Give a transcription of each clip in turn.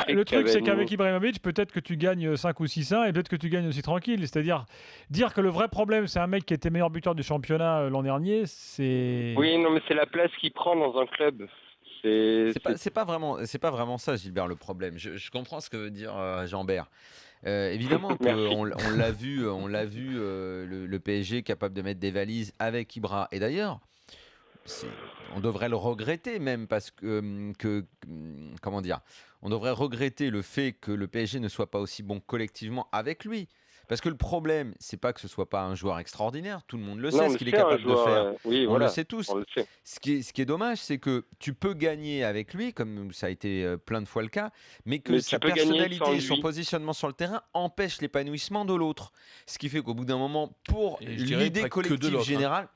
le truc, c'est qu'avec Ibrahimovic, peut-être que tu gagnes 5 ou 6-1 et peut-être que tu gagnes aussi tranquille. C'est-à-dire, dire que le vrai problème, c'est un mec qui était meilleur buteur du championnat l'an dernier, c'est... Oui, non, mais c'est la place qu'il prend dans un club. C'est pas vraiment ça, Gilbert, le problème. Je comprends ce que veut dire Jean-Bert. Évidemment qu'on l'a vu, le PSG capable de mettre des valises avec Ibra. Et d'ailleurs, on devrait le regretter même parce comment dire, on devrait regretter le fait que le PSG ne soit pas aussi bon collectivement avec lui. Parce que le problème, c'est pas que ce soit pas un joueur extraordinaire, tout le monde le sait, ce qu'il est capable de faire. Oui, on le sait tous. Ce qui est dommage, c'est que tu peux gagner avec lui, comme ça a été plein de fois le cas, mais que sa personnalité et son positionnement sur le terrain empêchent l'épanouissement de l'autre. Ce qui fait qu'au bout d'un moment, pour l'idée collective générale...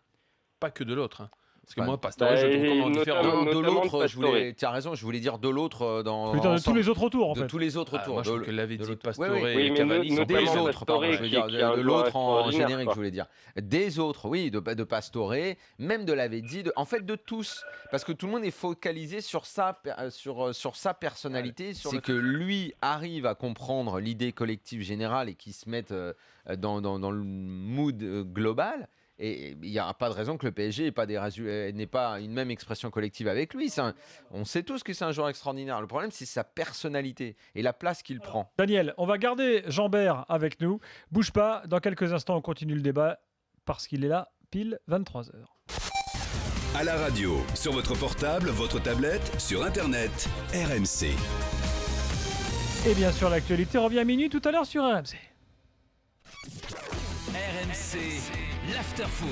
Pas que de l'autre. Parce que moi, Pastore, je le trouve complètement différent. De l'autre, tu as raison, je voulais dire de l'autre de tous les autres autour, en fait. De tous les autres autours. Moi, je trouve que Lavezzi, Pastore et Cavani sont des autres, pardon, je veux dire, de l'autre en générique, je voulais dire. Des autres, oui, de Pastore, même de Lavezzi, en fait de tous. Parce que tout le monde est focalisé sur sa personnalité. C'est que lui arrive à comprendre l'idée collective générale et qu'il se mette dans le mood global. Et il n'y a pas de raison que le PSG n'ait pas une même expression collective avec lui. On sait tous que c'est un joueur extraordinaire. Le problème, c'est sa personnalité et la place qu'il prend. Daniel, on va garder Jean-Bert avec nous. Bouge pas, dans quelques instants, on continue le débat parce qu'il est là, pile 23h. À la radio, sur votre portable, votre tablette, sur Internet, RMC. Et bien sûr, l'actualité revient à minuit tout à l'heure sur RMC. RMC, l'afterfoot.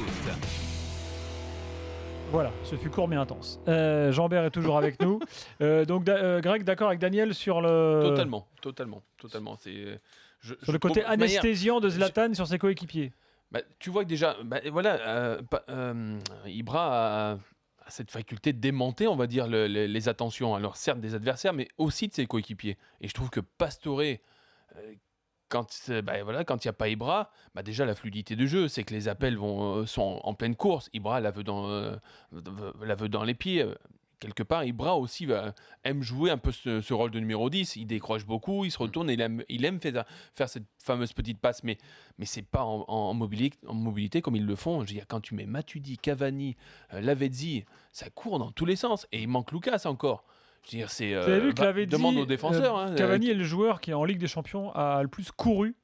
Voilà, ce fut court mais intense. Jean-Bert est toujours avec nous. Donc, Greg, d'accord avec Daniel sur le... Totalement. Sur le côté anesthésiant de Zlatan sur ses coéquipiers. Tu vois que déjà, Ibra a cette faculté de démonter, on va dire, les attentions. Alors certes des adversaires, mais aussi de ses coéquipiers. Et je trouve que Pastore... quand il n'y a pas Ibra, déjà la fluidité de jeu, c'est que les appels sont en pleine course. Ibra la veut dans les pieds. Quelque part, Ibra aussi aime jouer un peu ce rôle de numéro 10. Il décroche beaucoup, il se retourne, il aime faire cette fameuse petite passe, mais c'est pas en mobilité comme ils le font. Je veux dire, quand tu mets Matuidi, Cavani, Lavezzi, ça court dans tous les sens. Et il manque Lucas encore. Je veux dire, c'est demande aux défenseurs. Cavani est le joueur qui, en Ligue des Champions, a le plus couru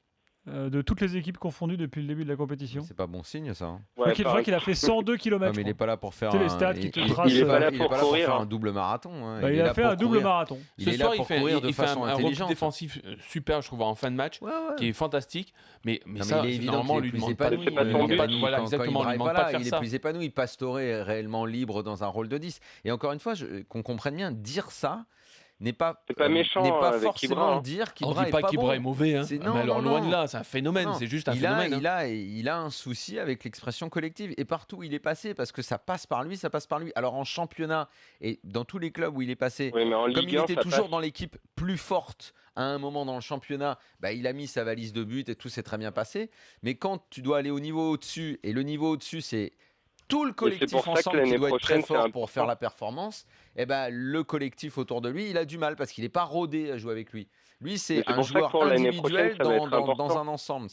de toutes les équipes confondues depuis le début de la compétition. C'est pas bon signe, ça. Je crois qu'il a fait 102 km. Mais il n'est pas là pour faire les stats qui te tracent. Il n'est pas là pour courir un double marathon. Il a fait un double marathon. Ce soir, il fait un repli défensif super, je trouve, en fin de match, qui est fantastique. Mais ça, normalement, lui demande pas de faire il est plus épanoui. Pastore est réellement libre dans un rôle de 10. Et encore une fois, qu'on comprenne bien, dire ça n'est pas méchant, n'est pas avec forcément Ibra, dire On qu'Ibra dit pas qu'Ibra est mauvais. Alors loin de là, c'est un phénomène. C'est juste un phénomène. Il a un souci avec l'expression collective. Et partout où il est passé, parce que ça passe par lui. Alors en championnat et dans tous les clubs où il est passé, comme il était toujours dans l'équipe plus forte à un moment dans le championnat, il a mis sa valise de but et tout s'est très bien passé. Mais quand tu dois aller au niveau au-dessus, et le niveau au-dessus, c'est tout le collectif ensemble qui doit être très fort pour faire la performance, le collectif autour de lui, il a du mal parce qu'il n'est pas rodé à jouer avec lui. Lui, c'est un joueur individuel dans un ensemble.